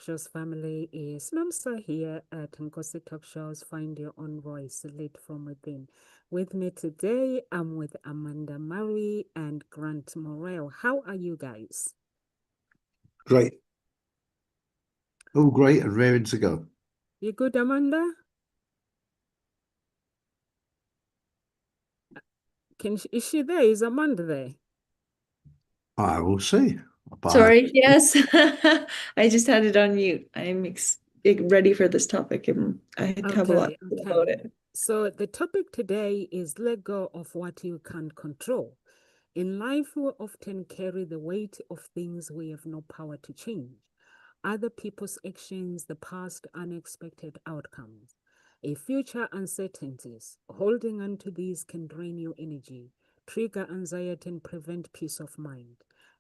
Shows family. Is Nomsa here at Nkosi Talk Shows. Find your own voice, lit from within. With me today, I'm with Amanda Murray and Grant Morel. How are you guys? Great. All great and raring to go. You good, Amanda? Is she there? Is Amanda there? I will see. But Sorry, yes. I just had it on mute. I'm ready for this topic and I have a lot Okay, to say about okay. it. So the topic today is let go of what you can't control. In life, we often carry the weight of things we have no power to change. Other people's actions, the past unexpected outcomes, a future uncertainties. Holding on to these can drain your energy, trigger anxiety, and prevent peace of mind.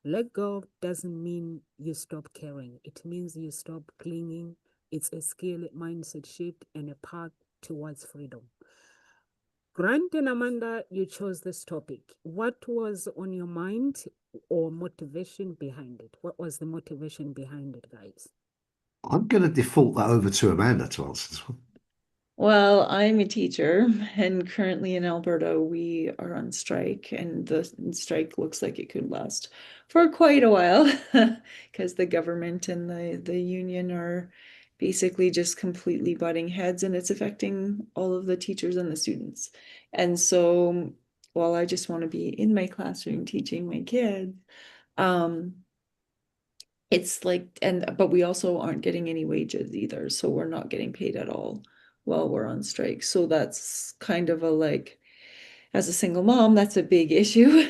Let go doesn't mean you stop caring. It means you stop clinging. It's a skill, mindset shift, and a path towards freedom. Grant and Amanda, you chose this topic. What was on your mind or motivation behind it? What was the motivation behind it, guys? I'm going to default that over to Amanda to answer this one. Well, I'm a teacher, and currently in Alberta, we are on strike, and the strike looks like it could last for quite a while because the government and the union are basically just completely butting heads, and it's affecting all of the teachers and the students. And so, while I just want to be in my classroom teaching my kids, um, it's like, but we also aren't getting any wages either, so we're not getting paid at all while we're on strike. So that's kind of a like, as a single mom, that's a big issue.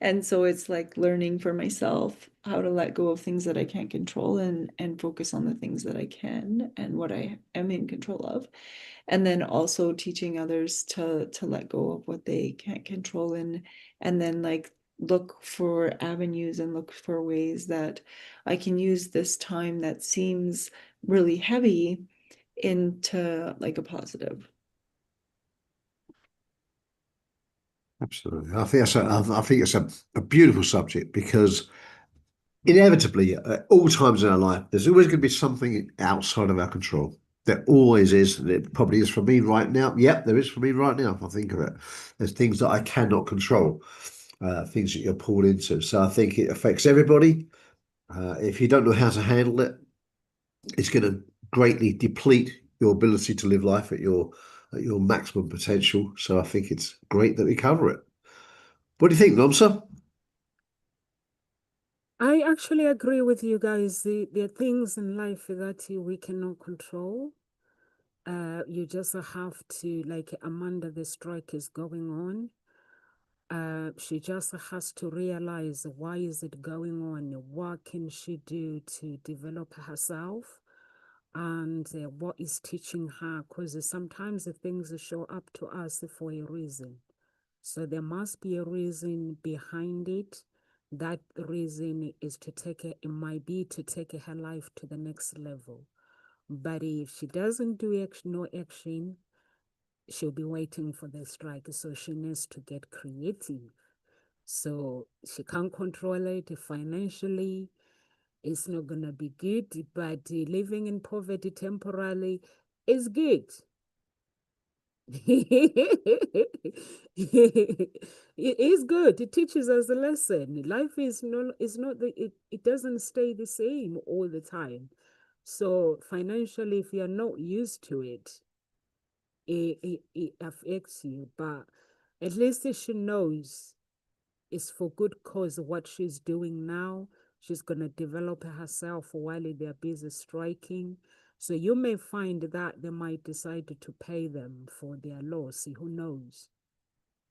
And so it's like learning for myself how to let go of things that I can't control and focus on the things that I can and what I am in control of. And then also teaching others to let go of what they can't control and then like look for avenues and look for ways that I can use this time that seems really heavy into like a positive. Absolutely. I think it's a beautiful subject because inevitably, at all times in our life, there's always going to be something outside of our control. There always is, and it probably is for me right now. Yep, there is for me right now, if I think of it. There's things that I cannot control, things that you're pulled into. So I think it affects everybody. If you don't know how to handle it, it's going to greatly deplete your ability to live life at your maximum potential. So I think it's great that we cover it. What do you think, Nomsa? I actually agree with you guys. There are things in life that we cannot control. You just have to, like Amanda, the strike is going on. She just has to realize why is it going on? What can she do to develop herself? And what is teaching her? Because sometimes the things show up to us for a reason. So there must be a reason behind it. That reason is to take it might be to take her life to the next level. But if she doesn't do no action, she'll be waiting for the strike. So she needs to get creative. So she can't control it financially. It's not going to be good, but living in poverty temporarily is good. It is good. It teaches us a lesson. Life is not it doesn't stay the same all the time. So financially, if you're not used to it, it affects you. But at least she knows it's for good cause what she's doing now. She's gonna develop herself while they're busy striking. So you may find that they might decide to pay them for their loss. Who knows?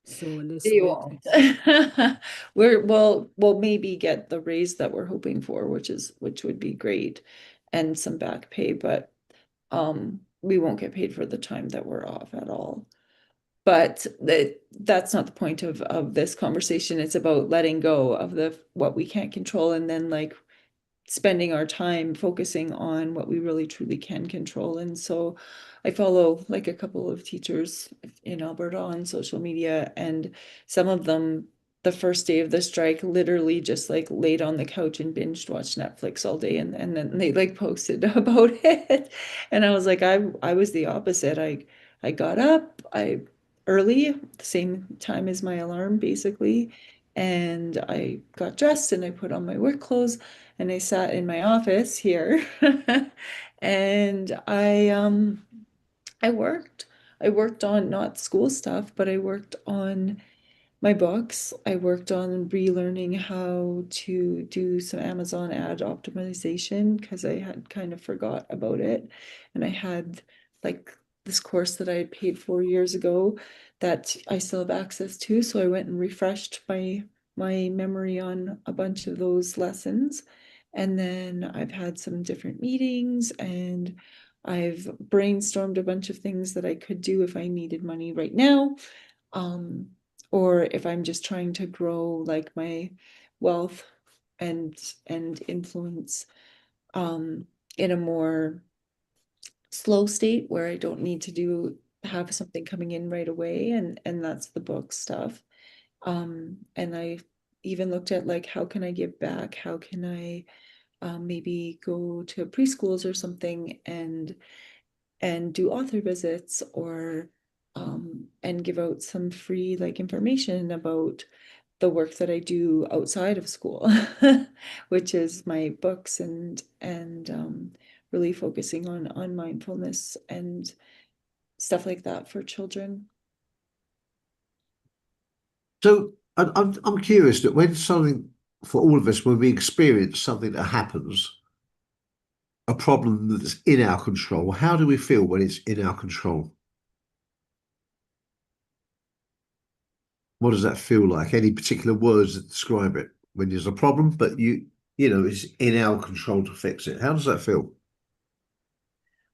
So let's You wait and won't. see. We'll maybe get the raise that we're hoping for, which would be great, and some back pay, but we won't get paid for the time that we're off at all. But that's not the point of this conversation. It's about letting go of the what we can't control and then like spending our time focusing on what we really truly can control. And so I follow like a couple of teachers in Alberta on social media, and some of them the first day of the strike, literally just like laid on the couch and binged watched Netflix all day, and then they like posted about it. And I was like, I was the opposite. I got up, I early, the same time as my alarm, basically, and I got dressed and I put on my work clothes and I sat in my office here and I worked. I worked on not school stuff, but I worked on my books. I worked on relearning how to do some Amazon ad optimization because I had kind of forgot about it. And I had like this course that I had paid 4 years ago that I still have access to. So I went and refreshed my memory on a bunch of those lessons. And then I've had some different meetings and I've brainstormed a bunch of things that I could do if I needed money right now. Um, or if I'm just trying to grow like my wealth and influence in a more slow state where I don't need to have something coming in right away, and that's the book stuff. And I even looked at like how can I give back? How can I maybe go to preschools or something and do author visits or and give out some free like information about the work that I do outside of school, which is my books and really focusing on mindfulness and stuff like that for children. So I'm curious that when something for all of us, when we experience something that happens, a problem that's in our control, how do we feel when it's in our control? What does that feel like? Any particular words that describe it? When there's a problem, but you know, it's in our control to fix it. How does that feel?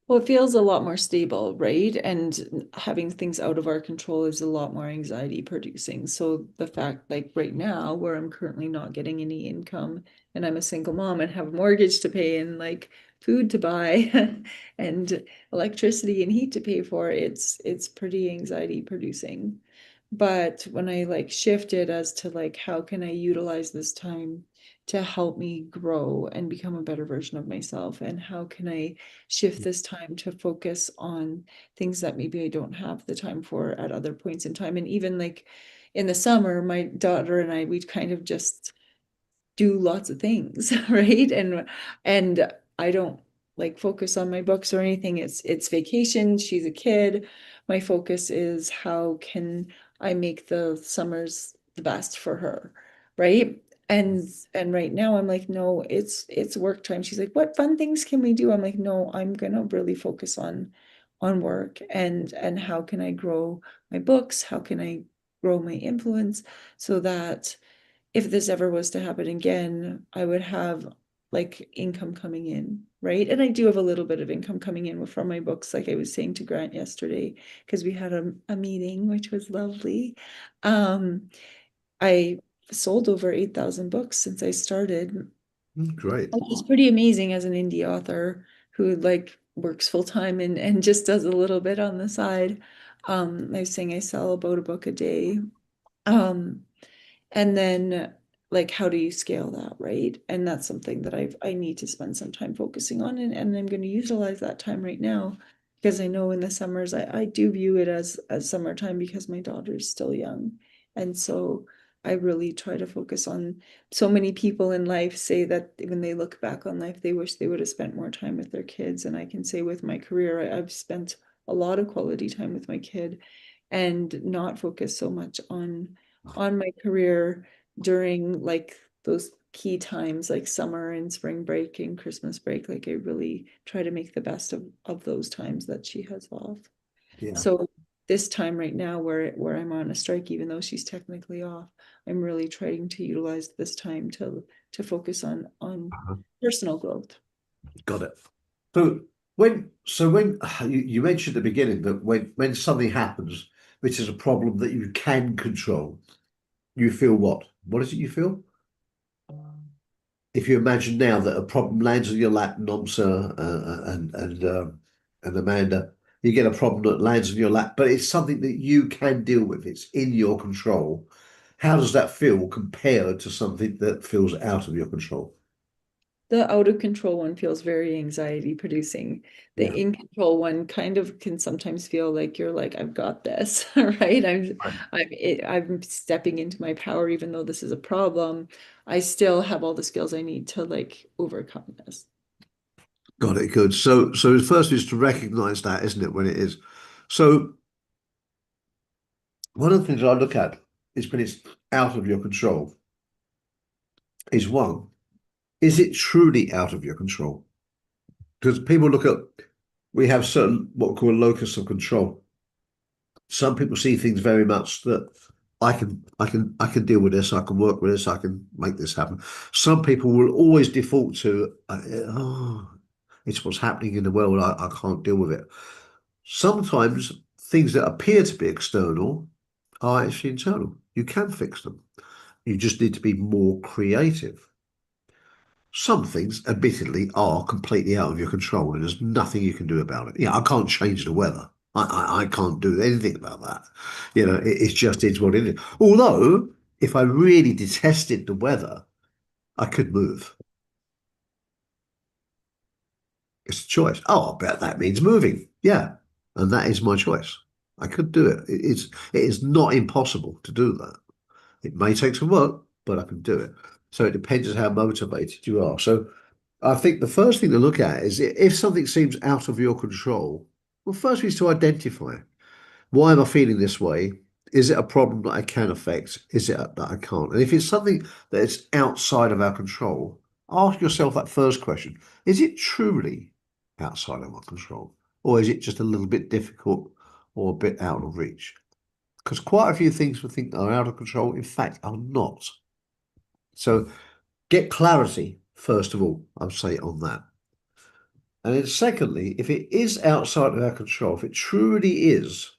Well, it feels a lot more stable, right? And having things out of our control is a lot more anxiety producing. So the fact, like right now, where I'm currently not getting any income and I'm a single mom and have a mortgage to pay and like food to buy and electricity and heat to pay for, it's pretty anxiety producing. But when I like shifted as to like how can I utilize this time to help me grow and become a better version of myself, and how can I shift this time to focus on things that maybe I don't have the time for at other points in time. And even like in the summer, my daughter and I, we kind of just do lots of things, right? And I don't like focus on my books or anything. It's vacation. She's a kid. My focus is how can I make the summers the best for her, right? And right now I'm like, no, it's work time. She's like, what fun things can we do? I'm like, no, I'm gonna really focus on work and how can I grow my books? How can I grow my influence so that if this ever was to happen again, I would have like income coming in, right? And I do have a little bit of income coming in from my books, like I was saying to Grant yesterday, because we had a meeting, which was lovely. I sold over 8,000 books since I started, Great. which is pretty amazing as an indie author who like works full time and just does a little bit on the side. I was saying I sell about a book a day. Um, and then like how do you scale that, right? And that's something that I need to spend some time focusing on, and I'm going to utilize that time right now because I know in the summers I do view it as summertime because my daughter is still young. And so I really try to focus on so many people in life say that when they look back on life, they wish they would have spent more time with their kids. And I can say with my career, I've spent a lot of quality time with my kid and not focus so much on my career during like those key times like summer and spring break and Christmas break. Like I really try to make the best of those times that she has off. Yeah. So this time right now where I'm on a strike, even though she's technically off, I'm really trying to utilize this time to focus on Uh-huh. personal growth. Got it. So when you mentioned at the beginning that when something happens, which is a problem that you can control, you feel what? What is it you feel? If you imagine now that a problem lands on your lap, Nomsa and Amanda, you get a problem that lands on your lap, but it's something that you can deal with. It's in your control. How does that feel compared to something that feels out of your control? The out of control one feels very anxiety producing. The Yeah. in control one kind of can sometimes feel like you're like, I've got this, right? Right. I'm stepping into my power, even though this is a problem. I still have all the skills I need to like overcome this. Got it. Good. So the first is to recognize that, isn't it, when it is. So one of the things I look at is when it's out of your control is one, is it truly out of your control? Because people look at, we have certain what we call a locus of control. Some people see things very much that I can deal with this, I can work with this, I can make this happen. Some people will always default to, oh, it's what's happening in the world, I can't deal with it. Sometimes things that appear to be external are actually internal. You can fix them. You just need to be more creative. Some things, admittedly, are completely out of your control, and there's nothing you can do about it. Yeah, I can't change the weather. I can't do anything about that. It's just it's what it is. Although, if I really detested the weather, I could move. It's a choice. Oh, I bet that means moving. Yeah, and that is my choice. I could do it. It is not impossible to do that. It may take some work, but I can do it. So it depends on how motivated you are. So I think the first thing to look at is if something seems out of your control, well, first is to identify why am I feeling this way? Is it a problem that I can affect? Is it that I can't? And if it's something that is outside of our control, ask yourself that first question. Is it truly outside of our control? Or is it just a little bit difficult or a bit out of reach? Because quite a few things we think are out of control, in fact, are not. So get clarity, first of all, I would say on that. And then secondly, if it is outside of our control, if it truly is,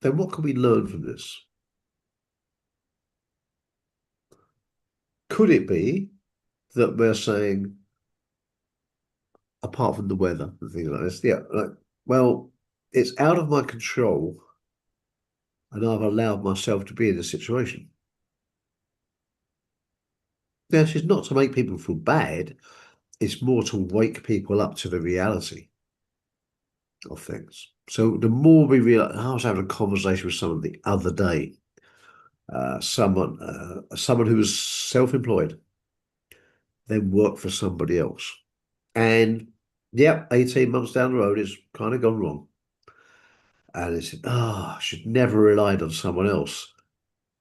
then what can we learn from this? Could it be that we're saying, apart from the weather and things like this, yeah, like, well, it's out of my control and I've allowed myself to be in this situation. This is not to make people feel bad, it's more to wake people up to the reality of things. So the more we realize, I was having a conversation with someone the other day, someone who was self-employed, then worked for somebody else. And yeah, 18 months down the road, it's kind of gone wrong. And they said, oh, I should never relied on someone else.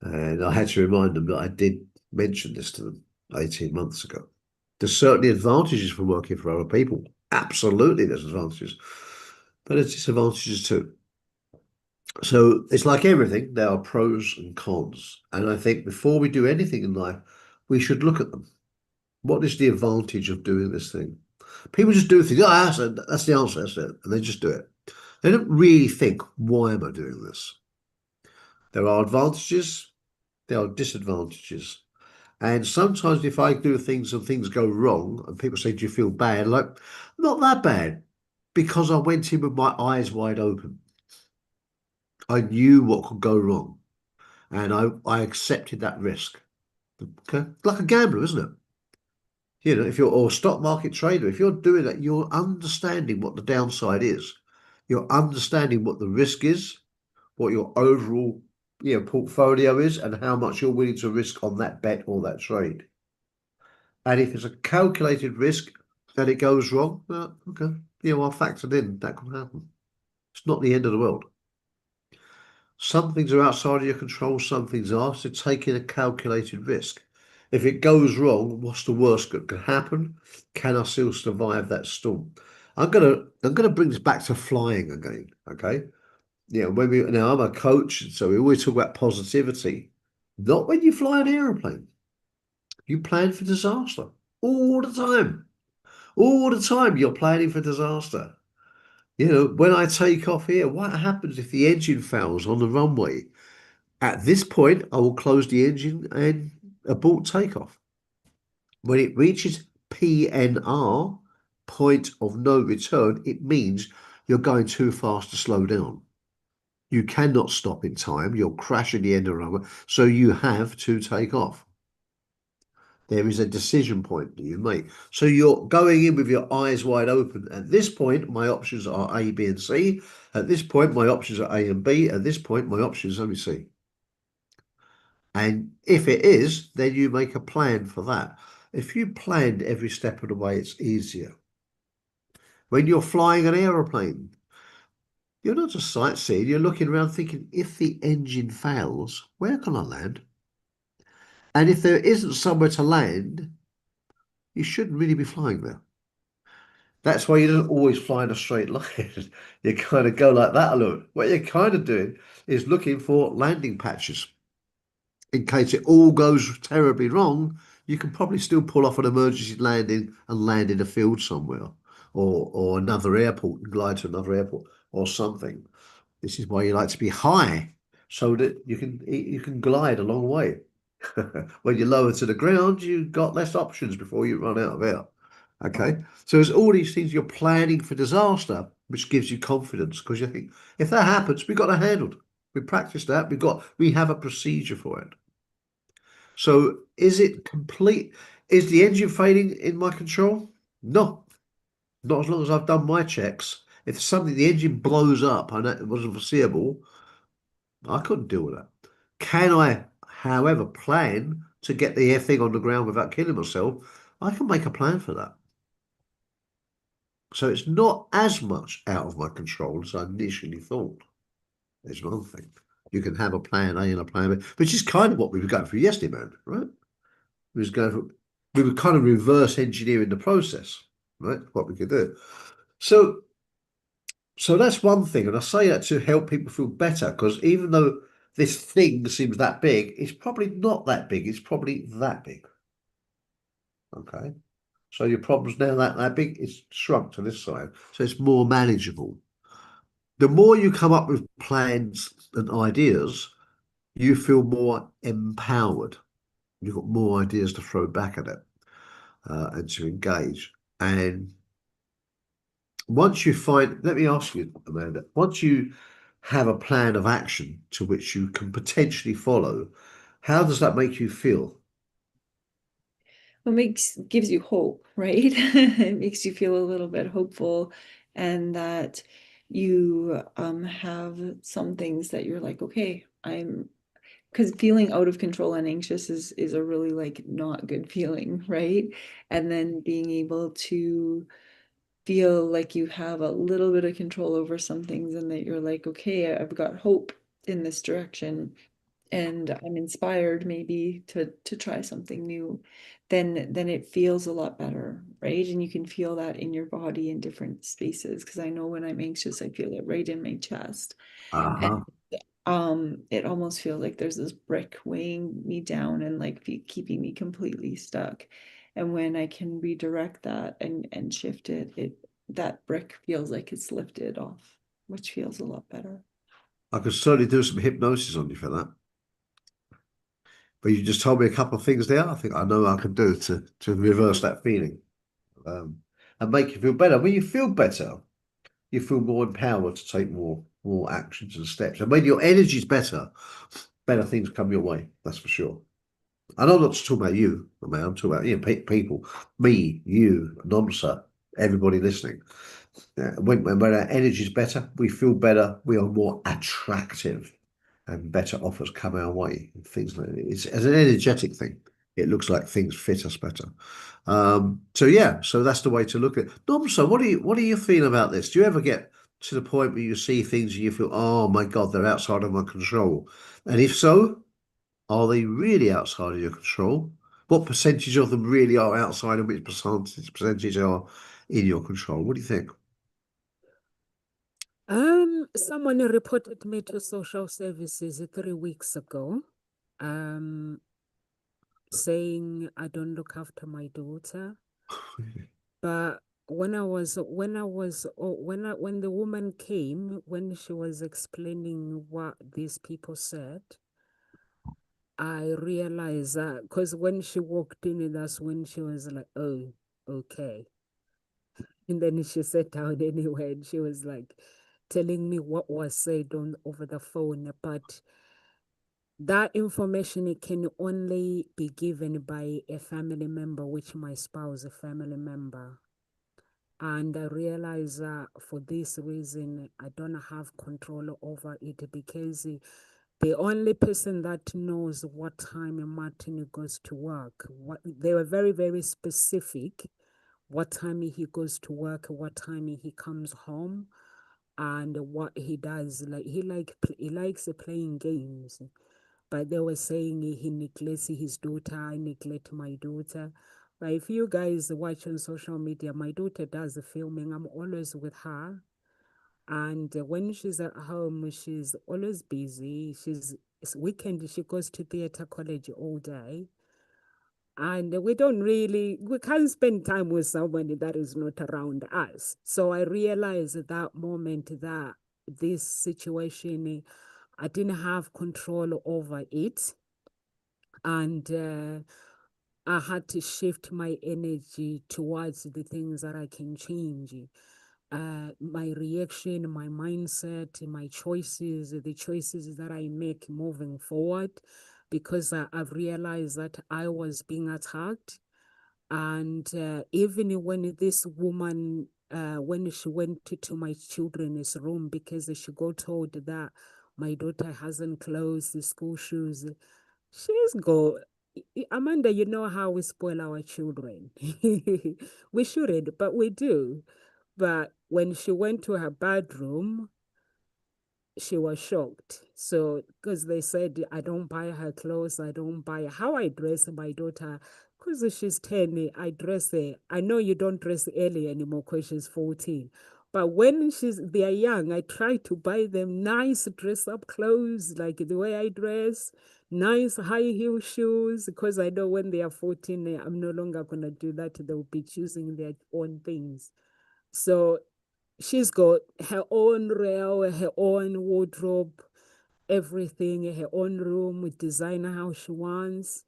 And I had to remind them that I did mention this to them 18 months ago. There's certainly advantages for working for other people. Absolutely, there's advantages. But there's disadvantages too. So it's like everything, there are pros and cons. And I think before we do anything in life, we should look at them. What is the advantage of doing this thing? People just do things. Oh, that's the answer. That's it. And they just do it. They don't really think, why am I doing this? There are advantages. There are disadvantages. And sometimes if I do things and things go wrong and people say, do you feel bad? Like, not that bad because I went in with my eyes wide open. I knew what could go wrong and I accepted that risk. Okay. Like a gambler, isn't it? If you're or a stock market trader, if you're doing that, you're understanding what the downside is. You're understanding what the risk is, what your overall portfolio is, and how much you're willing to risk on that bet or that trade. And if it's a calculated risk and it goes wrong, well, okay, I factored in that could happen. It's not the end of the world. Some things are outside of your control, some things are. So taking a calculated risk. If it goes wrong, what's the worst that can happen? Can I still survive that storm? I'm gonna bring this back to flying again. Okay. Now I'm a coach, so we always talk about positivity. Not when you fly an aeroplane. You plan for disaster all the time. All the time you're planning for disaster. When I take off here, what happens if the engine fails on the runway? At this point, I will close the engine and abort takeoff. When it reaches PNR, point of no return, it means you're going too fast to slow down. You cannot stop in time. You'll crash at the end of the runway. So you have to take off. There is a decision point that you make. So you're going in with your eyes wide open. At this point, my options are A, B, and C. At this point, my options are A and B. At this point, my options are only C. And if it is, then you make a plan for that. If you planned every step of the way, it's easier. When you're flying an aeroplane, you're not just sightseeing, you're looking around thinking, if the engine fails, where can I land? And if there isn't somewhere to land, you shouldn't really be flying there. That's why you don't always fly in a straight line. You kind of go like that a little. What you're kind of doing is looking for landing patches. In case it all goes terribly wrong, you can probably still pull off an emergency landing and land in a field somewhere or another airport and glide to another airport or something. This is why you like to be high so that you can glide a long way. When you're lower to the ground, you've got less options before you run out of air. Okay, so there's all these things you're planning for disaster, which gives you confidence because you think if that happens, we've got it handled. We practiced that. We have a procedure for it. So is it complete? Is the engine failing in my control? No, not as long as I've done my checks. If suddenly the engine blows up and it wasn't foreseeable, I couldn't deal with that. Can I, however, plan to get the thing on the ground without killing myself? I can make a plan for that. So it's not as much out of my control as I initially thought. There's one thing. You can have a plan A and a plan B, which is kind of what we were going through yesterday, man, right? We were kind of reverse engineering the process, right? What we could do. So that's one thing. And I say that to help people feel better, because even though this thing seems that big, it's probably not that big. It's probably that big. Okay. So your problem's now that big, it's shrunk to this side. So it's more manageable. The more you come up with plans and ideas, you feel more empowered. You've got more ideas to throw back at it and to engage. And once you find, let me ask you, Amanda, once you have a plan of action to which you can potentially follow, how does that make you feel? Gives you hope, right? It makes you feel a little bit hopeful, and that you have some things that you're like, okay, because feeling out of control and anxious is a really like not good feeling, right? And then being able to feel like you have a little bit of control over some things, and that you're like, okay, I've got hope in this direction, and I'm inspired maybe to try something new, then it feels a lot better, right? And you can feel that in your body in different spaces. Because I know when I'm anxious, I feel it right in my chest. Uh-huh. And it almost feels like there's this brick weighing me down and like keeping me completely stuck. And when I can redirect that and shift it, that brick feels like it's lifted off, which feels a lot better. I could certainly do some hypnosis on you for that. But you just told me a couple of things there. I think I know I can do to reverse that feeling and make you feel better. When you feel better, you feel more empowered to take more actions and steps. And when your energy's better, better things come your way. That's for sure. And I'm not just talking about you, man. I'm talking about people, me, you, Nomsa, everybody listening. When our energy's better, we feel better. We are more attractive, and better offers come our way. Things like it's as an energetic thing. It looks like things fit us better. So yeah, so that's the way to look at it. Nomsa, what do you feel about this? Do you ever get to the point where you see things and you feel, oh my God, they're outside of my control? And if so, are they really outside of your control? What percentage of them really are outside and which percentage are in your control? What do you think? Someone reported me to social services 3 weeks ago, saying I don't look after my daughter. But when the woman came, when she was explaining what these people said, I realized that because when she walked in, that's when she was like, oh, okay. And then she sat down anyway, and she was like telling me what was said on over the phone, but that information it can only be given by a family member, which my spouse, a family member. And I realize for this reason, I don't have control over it because the only person that knows what time Martin goes to work, they were very, very specific what time he goes to work, what time he comes home, and what he does. Like he likes playing games, but they were saying he neglects his daughter. I neglect my daughter. But if you guys watch on social media, my daughter does the filming. I'm always with her. And when she's at home, she's always busy. It's weekend, she goes to theater college all day. And we can't spend time with somebody that is not around us. So I realized at that moment that this situation, I didn't have control over it. And I had to shift my energy towards the things that I can change. My reaction, my mindset, my choices, the choices that I make moving forward, because I've realized that I was being attacked. And even when this woman, when she went to my children's room, because she got told that my daughter hasn't closed the school shoes, she's go. Amanda, you know how we spoil our children. We shouldn't, but we do. But when she went to her bedroom, she was shocked. So, because they said, I don't buy her clothes, I don't buy how I dress my daughter. Because she's 10, I dress her. I know you don't dress early anymore because she's 14. But when they are young, I try to buy them nice dress up clothes, like the way I dress, nice high heel shoes, because I know when they are 14, I'm no longer going to do that. They'll be choosing their own things. So she's got her own rail, her own wardrobe, everything, her own room with designer how she wants.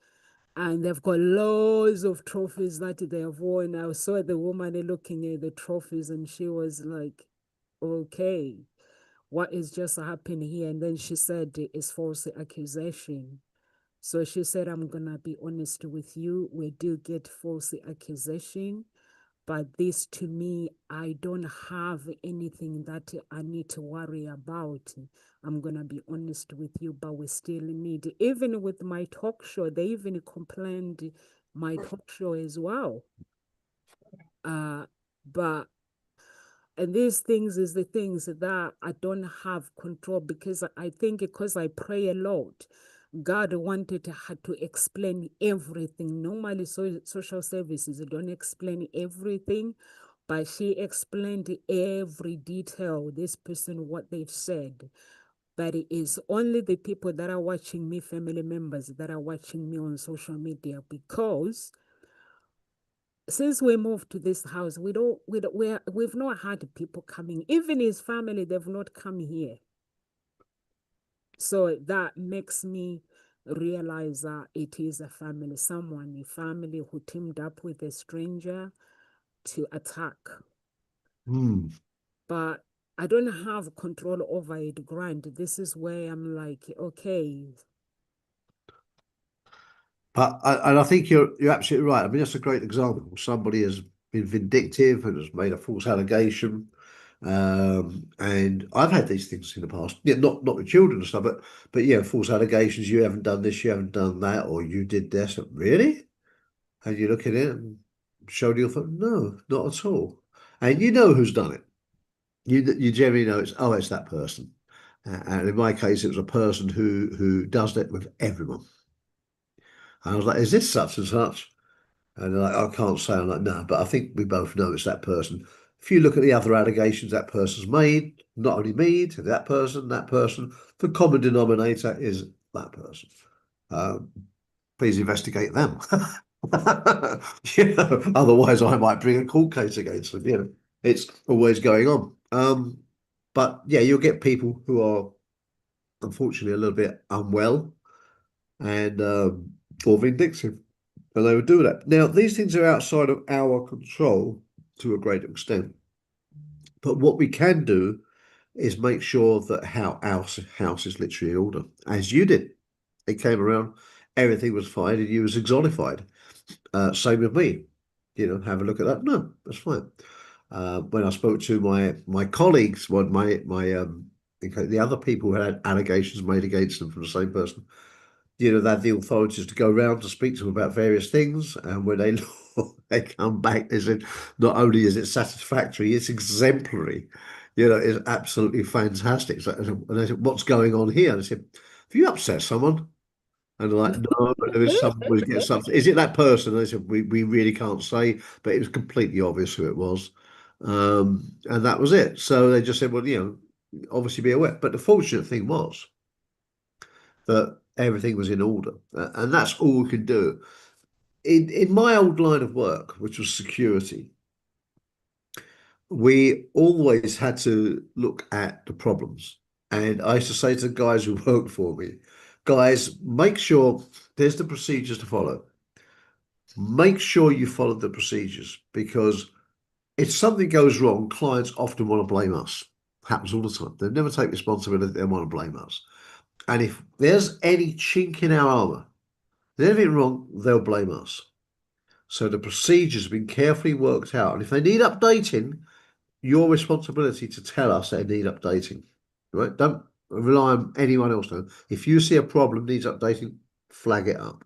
And they've got loads of trophies that they have won. I saw the woman looking at the trophies and she was like, okay, what is just happening here? And then she said it's false accusation. So she said, I'm going to be honest with you. We do get false accusation. But this to me, I don't have anything that I need to worry about. I'm going to be honest with you, but we still need, even with my talk show, they even complained my talk show as well. But and these things is the things that I don't have control, because I think because I pray a lot, God wanted to explain everything. Normally, social services don't explain everything, but she explained every detail, this person, what they've said. But it is only the people that are watching me, family members that are watching me on social media, because since we moved to this house, we've not had people coming. Even his family, they've not come here. So that makes me realize that it is a family, a family who teamed up with a stranger to attack. But I don't have control over it, Grant. This is where I'm like, okay. But I think you're absolutely right. I mean, that's a great example. Somebody has been vindictive and has made a false allegation. And I've had these things in the past. Yeah, not with children and stuff, but yeah, false allegations. You haven't done this, you haven't done that, or you did this. Really? And you look at it and show your phone. No, not at all. And you know who's done it. You generally know it's that person. And in my case, it was a person who does that with everyone. And I was like, is this such and such? And they're like, I can't say. I'm like, no, but I think we both know it's that person. If you look at the other allegations that person's made, not only me, to that person, the common denominator is that person. Please investigate them. Otherwise I might bring a court case against them. It's always going on. But yeah, you'll get people who are unfortunately a little bit unwell and or vindictive. And they would do that. Now, these things are outside of our control to a great extent. But what we can do is make sure that our house is literally in order, as you did. It came around, everything was fine, and you was exotified. Same with me. Have a look at that. No, that's fine. When I spoke to my colleagues, the other people who had allegations made against them from the same person, they had the authorities to go around to speak to them about various things, and when they they come back, they said not only is it satisfactory, it's exemplary. It's absolutely fantastic. So, and they said, "What's going on here?" And I said, "Have you upset someone?" And they're like, "No, but there is someone who gets something. Is it that person?" And they said, "We really can't say," but it was completely obvious who it was. And that was it. So they just said, "Well, obviously be aware." But the fortunate thing was that everything was in order, and that's all we could do. In my old line of work, which was security, we always had to look at the problems. And I used to say to the guys who worked for me, guys, make sure there's the procedures to follow. Make sure you follow the procedures, because if something goes wrong, clients often want to blame us. Happens all the time. They never take responsibility, they want to blame us. And if there's any chink in our armor, there's anything wrong, they'll blame us. So the procedures have been carefully worked out. And if they need updating, your responsibility to tell us they need updating. Right? Don't rely on anyone else. Though. If you see a problem needs updating, flag it up,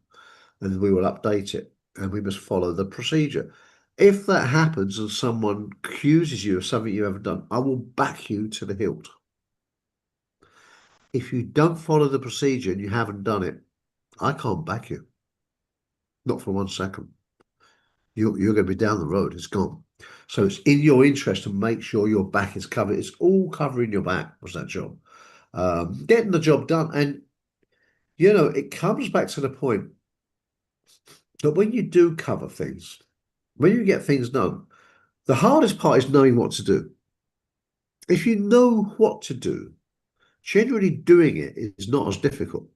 and we will update it. And we must follow the procedure. If that happens and someone accuses you of something you haven't done, I will back you to the hilt. If you don't follow the procedure and you haven't done it, I can't back you. Not for 1 second. You're going to be down the road. It's gone. So it's in your interest to make sure your back is covered. It's all covering your back was that job. Getting the job done. And, it comes back to the point that when you do cover things, when you get things done, the hardest part is knowing what to do. If you know what to do, generally doing it is not as difficult.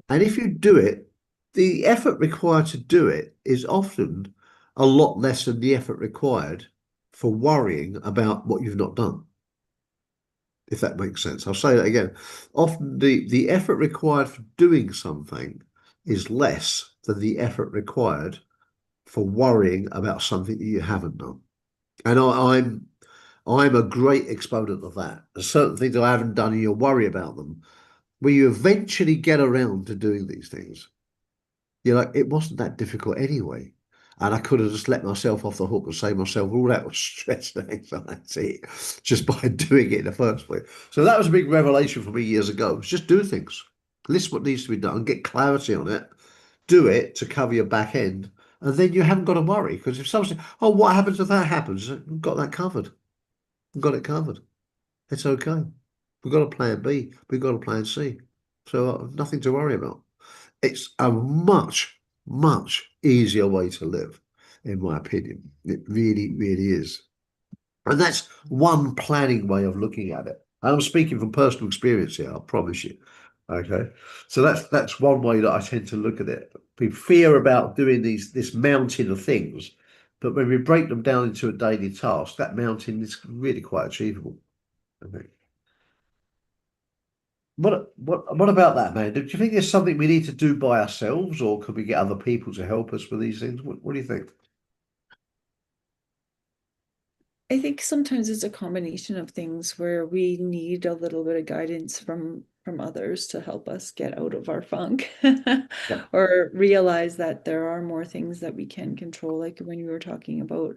And if you do it, the effort required to do it is often a lot less than the effort required for worrying about what you've not done. If that makes sense. I'll say that again. Often the effort required for doing something is less than the effort required for worrying about something that you haven't done. And I'm a great exponent of that. There's certain things that I haven't done and you worry about them. When you eventually get around to doing these things, you're like, it wasn't that difficult anyway. And I could have just let myself off the hook and saved myself all that was stress and anxiety just by doing it in the first place. So that was a big revelation for me years ago. Just do things. List what needs to be done, get clarity on it, do it to cover your back end, and then you haven't got to worry. Because if someone says, "Oh, what happens if that happens?" We've got that covered. We've got it covered. It's okay. We've got a plan B. We've got a plan C. So nothing to worry about. It's a much, much easier way to live, in my opinion. It really, really is. And that's one planning way of looking at it. And I'm speaking from personal experience here, I promise you. Okay. So that's one way that I tend to look at it. We fear about doing this mountain of things, but when we break them down into a daily task, that mountain is really quite achievable. I think. What about that, man? Do you think there's something we need to do by ourselves, or could we get other people to help us with these things? What do you think? I think sometimes it's a combination of things where we need a little bit of guidance from others to help us get out of our funk Yeah. or realize that there are more things that we can control, like when you were talking about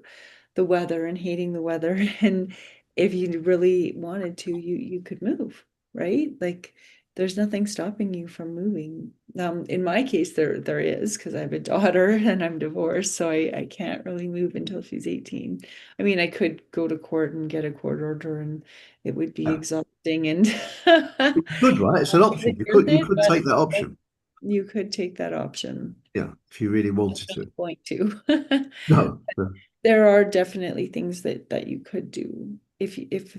the weather and hating the weather. And if you really wanted to, you could move, right? Like there's nothing stopping you from moving. In my case, there is, because I have a daughter and I'm divorced, so I can't really move until she's 18. I mean, I could go to court and get a court order, and it would be Yeah. exhausting and Good, right? It's an option. You worth could you it, could but take that option. you could take that option. Yeah, if you really That's wanted not to. the point to. No, no. There are definitely things that you could do if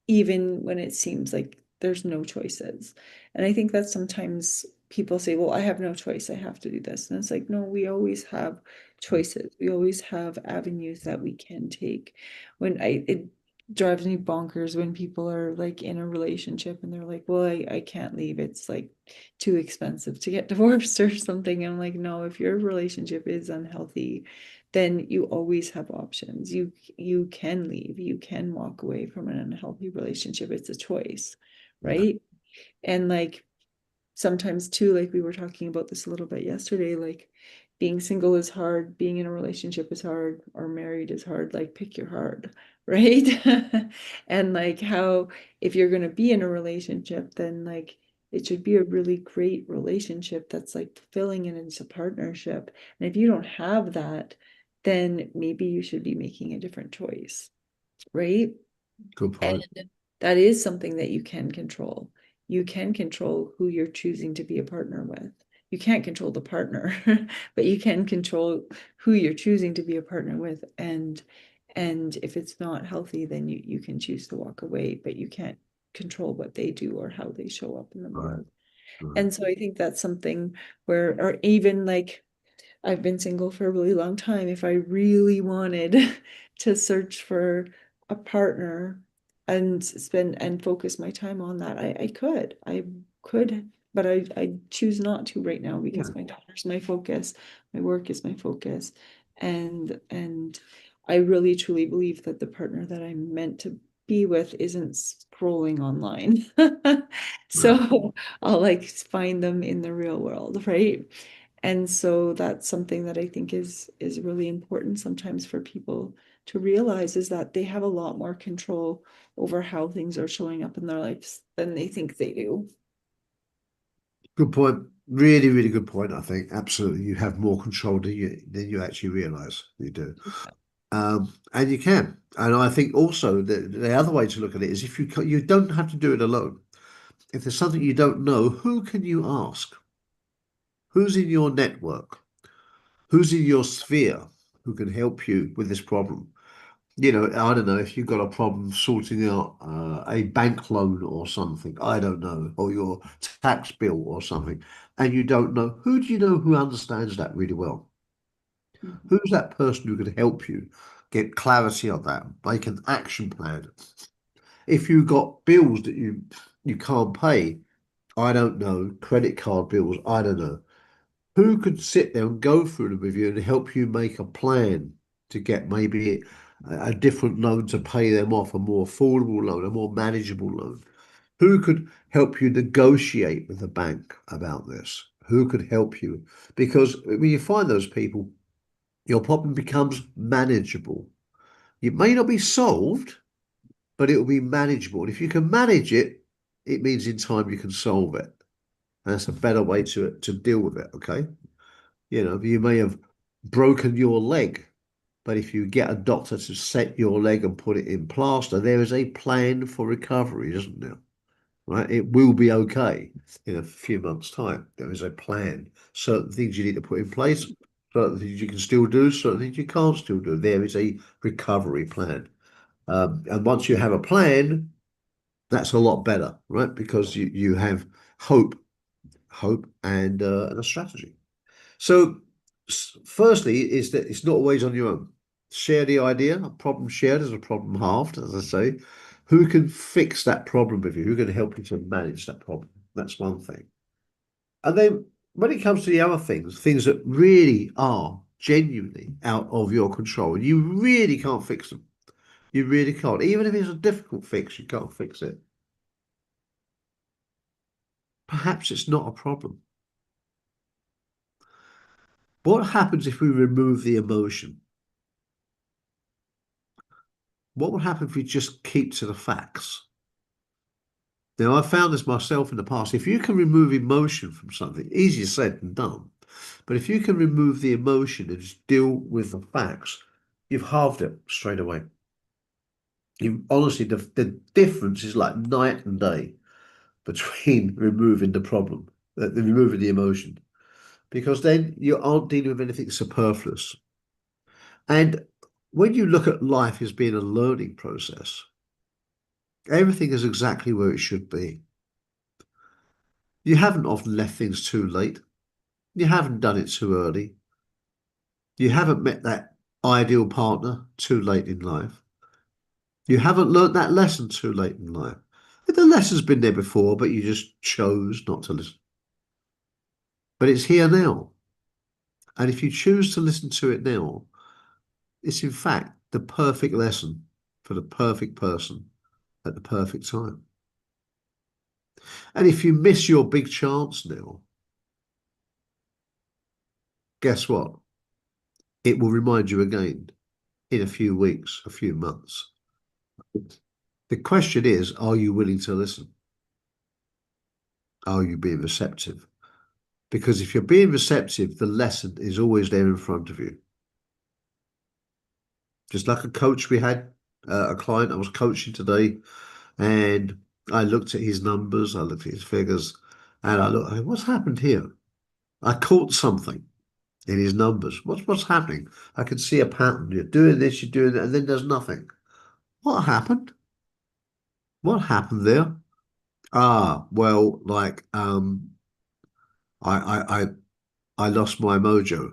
even when it seems like there's no choices. And I think that sometimes people say, well, I have no choice, I have to do this. And it's like, no, we always have choices. We always have avenues that we can take. drives me bonkers when people are like in a relationship and they're like, well, I can't leave. It's like too expensive to get divorced or something. I'm like, no, if your relationship is unhealthy, then you always have options. You can leave, you can walk away from an unhealthy relationship. It's a choice, right? And like sometimes too, like we were talking about this a little bit yesterday, like being single is hard, being in a relationship is hard, or married is hard, like pick your hard, right? And like how if you're going to be in a relationship, then like it should be a really great relationship that's like fulfilling and it's a partnership. And if you don't have that, then maybe you should be making a different choice, right? Good And point. that is something that you can control. You can control who you're choosing to be a partner with. You can't control the partner, but you can control who you're choosing to be a partner with. And if it's not healthy, then you can choose to walk away, but you can't control what they do or how they show up in the Right, world. right. And so I think that's something where, or even like I've been single for a really long time. If I really wanted to search for a partner and spend and focus my time on that, I could. I could, but I choose not to right now because Yeah. my daughter's my focus, my work is my focus. And I really truly believe that the partner that I'm meant to be with isn't scrolling online. Yeah. So I'll like find them in the real world, right? And so that's something that I think is really important sometimes for people to realize is that they have a lot more control over how things are showing up in their lives than they think they do. Good point. Really, really good point. I think absolutely, you have more control than you actually realise you do. And you can. And I think also the other way to look at it is if you don't have to do it alone. If there's something you don't know, who can you ask? Who's in your network? Who's in your sphere who can help you with this problem? I don't know if you've got a problem sorting out a bank loan or something, I don't know, or your tax bill or something, and you don't know, who do you know who understands that really well? Mhm. Who's that person who can help you get clarity on that, make an action plan? If you've got bills that you can't pay, I don't know, credit card bills, I don't know. Who could sit there and go through them with you and help you make a plan to get maybe a different loan to pay them off, a more affordable loan, a more manageable loan? Who could help you negotiate with the bank about this? Who could help you? Because when you find those people, your problem becomes manageable. It may not be solved, but it will be manageable. And if you can manage it, it means in time you can solve it. And that's a better way to deal with it, okay? You may have broken your leg, but if you get a doctor to set your leg and put it in plaster, there is a plan for recovery, isn't there? Right? It will be okay in a few months' time. There is a plan. Certain things you need to put in place, certain things you can still do, certain things you can't still do. There is a recovery plan. And once you have a plan, that's a lot better, right? Because you have hope and a strategy. So, firstly, is that it's not always on your own. Share the idea. A problem shared is a problem halved, as I say. Who can fix that problem with you? Who can help you to manage that problem? That's one thing. And then when it comes to the other things that really are genuinely out of your control, and you really can't fix them. You really can't. Even if it's a difficult fix, you can't fix it. Perhaps it's not a problem. What happens if we remove the emotion? What would happen if we just keep to the facts? Now, I've found this myself in the past. If you can remove emotion from something, easier said than done. But if you can remove the emotion and just deal with the facts, you've halved it straight away. Honestly, the difference is like night and day between removing the problem, removing the emotion, because then you aren't dealing with anything superfluous. And when you look at life as being a learning process, everything is exactly where it should be. You haven't often left things too late. You haven't done it too early. You haven't met that ideal partner too late in life. You haven't learnt that lesson too late in life. The lesson's been there before, but you just chose not to listen. But it's here now. And if you choose to listen to it now, it's in fact the perfect lesson for the perfect person at the perfect time. And if you miss your big chance now, guess what? It will remind you again in a few weeks, a few months. The question is, are you willing to listen? Are you being receptive? Because if you're being receptive, the lesson is always there in front of you. Just like a coach we had, a client I was coaching today, and I looked at his numbers, I looked at his figures, and I looked, what's happened here? I caught something in his numbers. What's happening? I can see a pattern. You're doing this, you're doing that, and then there's nothing. What happened? What happened there? Ah, well, like I I I I lost my mojo.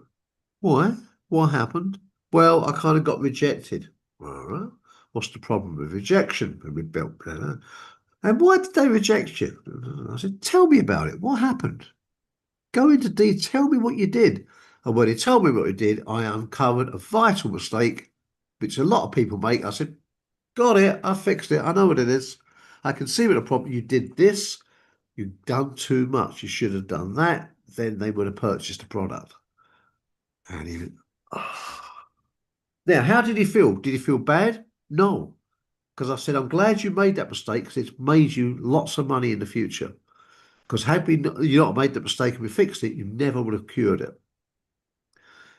Why? What happened? Well, I kind of got rejected. All right. What's the problem with rejection? And we built, and why did they reject you? I said, tell me about it. What happened? Go into detail. Tell me what you did. And when he told me what he did, I uncovered a vital mistake, which a lot of people make. I said, got it. I fixed it. I know what it is. I can see what the problem. You did this. You've done too much. You should have done that. Then they would have purchased the product. And he went, "Ah." Now, how did he feel? Did he feel bad? No, because I said, I'm glad you made that mistake because it's made you lots of money in the future. Because had you not made that mistake and we fixed it, you never would have cured it.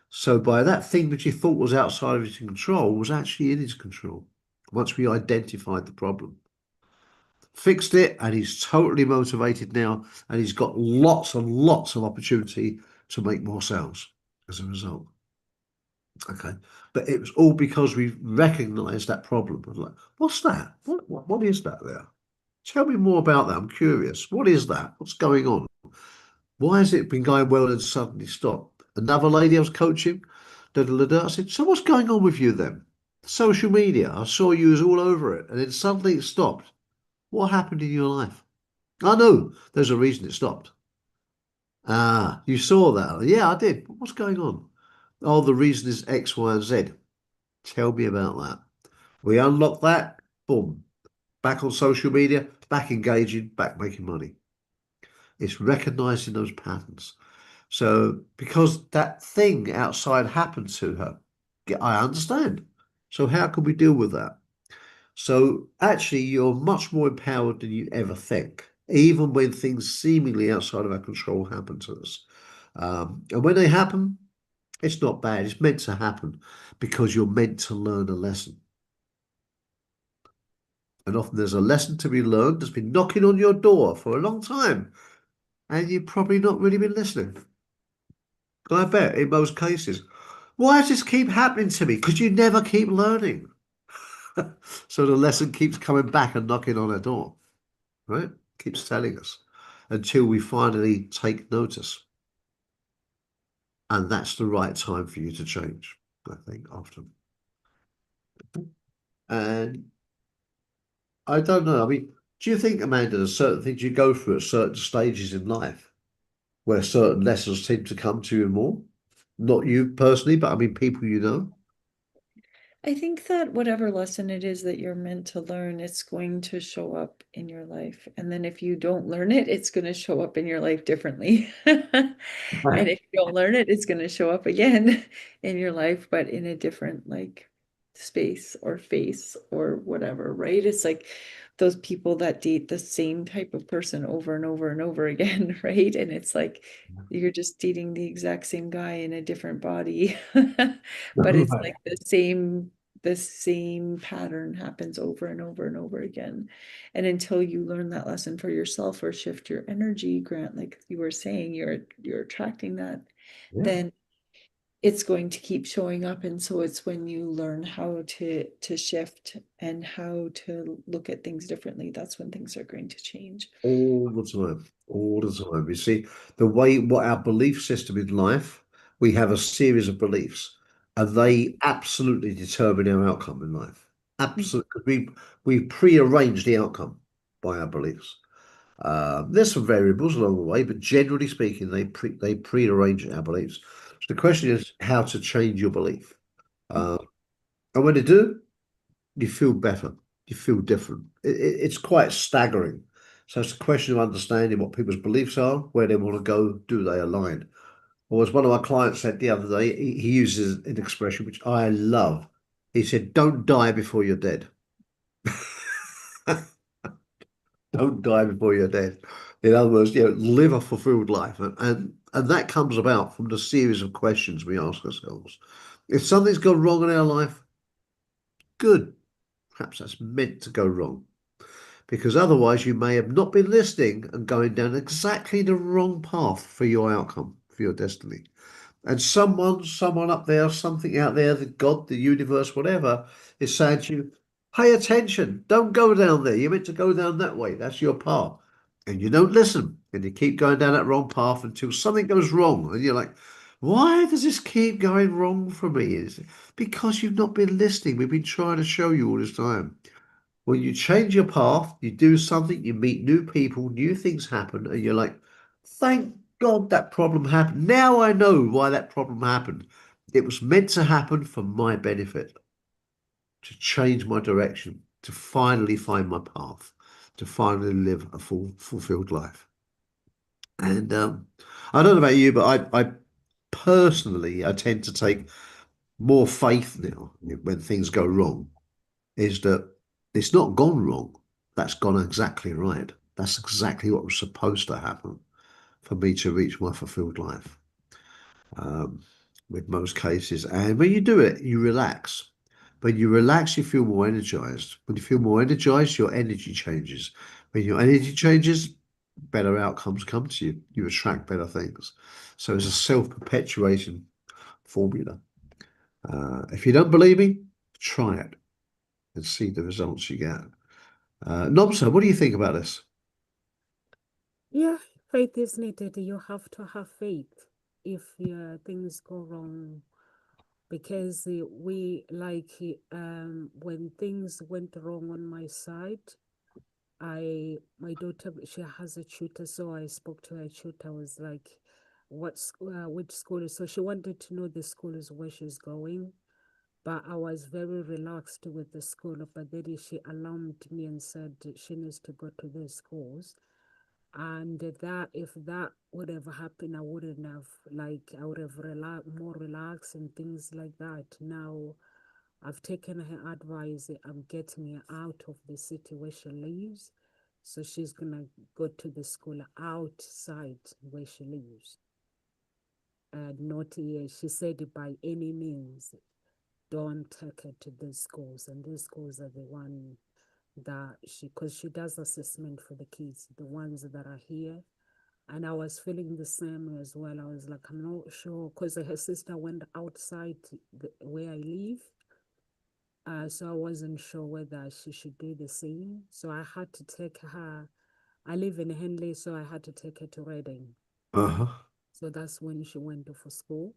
So by that thing that you thought was outside of his control was actually in his control once we identified the problem. Fixed it, and he's totally motivated now, and he's got lots and lots of opportunity to make more sales as a result. Okay, but it was all because we recognised that problem. Like, what's that? What is that there? Tell me more about that. I'm curious. What is that? What's going on? Why has it been going well and suddenly stopped? Another lady I was coaching, da, da, da, da, I said, so what's going on with you then? Social media. I saw you was all over it, and then suddenly it stopped. What happened in your life? I know there's a reason it stopped. Ah, you saw that. Yeah, I did. But what's going on? Oh, the reason is X, Y, and Z. Tell me about that. We unlock that, boom, back on social media, back engaging, back making money. It's recognizing those patterns. So because that thing outside happened to her, I understand. So how can we deal with that? So actually, you're much more empowered than you ever think, even when things seemingly outside of our control happen to us. And when they happen, it's not bad. It's meant to happen because you're meant to learn a lesson. And often there's a lesson to be learned that's been knocking on your door for a long time, and you've probably not really been listening. I bet in most cases. Why does this keep happening to me? Because you never keep learning. So the lesson keeps coming back and knocking on our door, right? Keeps telling us until we finally take notice. And that's the right time for you to change, I think, often. And I don't know. I mean, do you think, Amanda, there's certain things you go through at certain stages in life where certain lessons seem to come to you more? Not you personally, but I mean people you know. I think that whatever lesson it is that you're meant to learn, it's going to show up in your life. And then if you don't learn it, it's going to show up in your life differently. And if you don't learn it, it's going to show up again in your life, but in a different like space or face or whatever, right? It's like those people that date the same type of person over and over and over again, right? And it's like you're just dating the exact same guy in a different body. But it's like the same pattern happens over and over and over again. And until you learn that lesson for yourself or shift your energy, Grant, like you were saying, you're attracting that, Yeah. then it's going to keep showing up. And so it's when you learn how to shift and how to look at things differently, that's when things are going to change. All the time, all the time. You see, the way what our belief system in life, we have a series of beliefs, and they absolutely determine our outcome in life. Absolutely. We prearrange the outcome by our beliefs. There's some variables along the way, but generally speaking, they prearrange our beliefs. So the question is how to change your belief. And when you do, you feel better. You feel different. It's quite staggering. So it's a question of understanding what people's beliefs are, where they want to go, do they align? Or as one of our clients said the other day, he uses an expression which I love. He said, "Don't die before you're dead." Don't die before you're dead. In other words, live a fulfilled life. And that comes about from the series of questions we ask ourselves. If something's gone wrong in our life, good. Perhaps that's meant to go wrong. Because otherwise you may have not been listening and going down exactly the wrong path for your outcome, for your destiny. And someone up there, something out there, the God, the universe, whatever, is saying to you, pay attention. Don't go down there. You're meant to go down that way. That's your path. And you don't listen. And you keep going down that wrong path until something goes wrong. And you're like, why does this keep going wrong for me? It's because you've not been listening. We've been trying to show you all this time. When you change your path, you do something, you meet new people, new things happen, and you're like, thank God that problem happened. Now I know why that problem happened. It was meant to happen for my benefit, to change my direction, to finally find my path, to finally live a fulfilled life. And I don't know about you, but I personally, I tend to take more faith now when things go wrong is that it's not gone wrong. That's gone exactly right. That's exactly what was supposed to happen for me to reach my fulfilled life. Um, with most cases. And when you do it, you relax. When you relax, you feel more energized. When you feel more energized, your energy changes. When your energy changes, better outcomes come to you. You attract better things. So it's a self-perpetuation formula. If you don't believe me, try it and see the results you get. Nomsa, what do you think about this? Yeah, faith is needed. You have to have faith if things go wrong. Because we like when things went wrong on my side, my daughter, she has a tutor, so I spoke to her tutor. I was like, which school? So she wanted to know the schools where she's going, but I was very relaxed with the school. But then she alarmed me and said she needs to go to the schools. And that if that would have happened, I wouldn't have, like, I would have more relaxed and things like that. Now I've taken her advice. I'm getting her out of the city where she lives. So she's gonna go to the school outside where she lives. Not here. She said by any means, don't take her to these schools. And these schools are the one that because she does assessment for the kids, the ones that are here. And I was feeling the same as well. I was like, I'm not sure, because her sister went outside where I live. So I wasn't sure whether she should do the same. So I had to take her. I live in Henley, so I had to take her to Reading. Uh-huh. So that's when she went for school,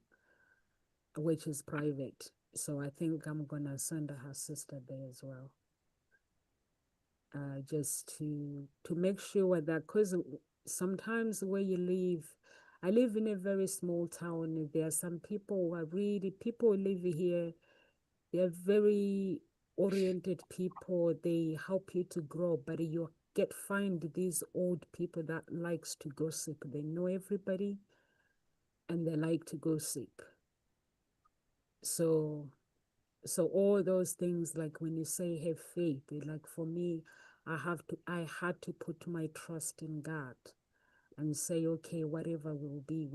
which is private. So I think I'm gonna send her sister there as well. Just to make sure that, because sometimes where you live, I live in a very small town. There are some people who are really, people who live here, they're very oriented people. They help you to grow, but you find these old people that likes to gossip. They know everybody and they like to gossip. So all those things, like when you say have faith, like for me, I had to put my trust in God and say, okay, whatever will be.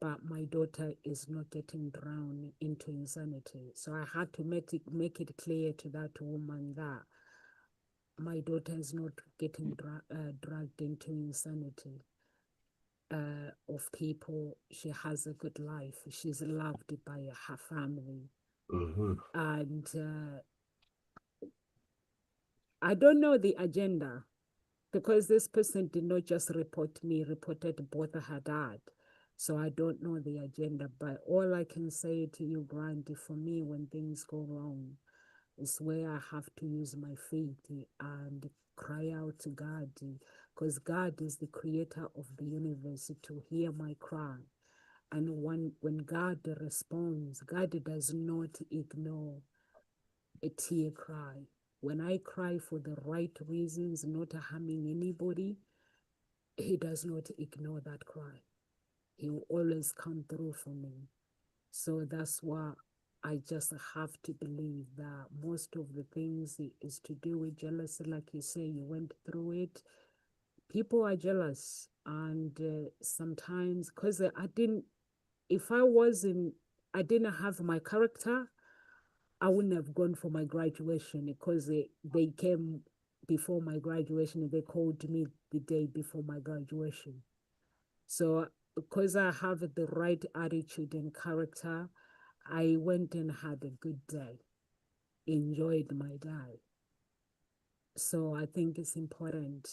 But my daughter is not getting drowned into insanity. So I had to make it clear to that woman that my daughter is not getting dragged into insanity of people. She has a good life. She's loved by her family. Uh-huh. And I don't know the agenda, because this person did not just report me, reported both her dad. So I don't know the agenda, but all I can say to you, Brandy, for me, when things go wrong, is where I have to use my faith and cry out to God, because God is the creator of the universe, to hear my cry. And when God responds, God does not ignore a tear cry. When I cry for the right reasons, not harming anybody, he does not ignore that cry. He will always come through for me. So that's why I just have to believe that most of the things is to do with jealousy. Like you say, you went through it. People are jealous. And sometimes, because if I didn't have my character, I wouldn't have gone for my graduation, because they came before my graduation and they called me the day before my graduation. So because I have the right attitude and character, I went and had a good day, enjoyed my day. So I think it's important,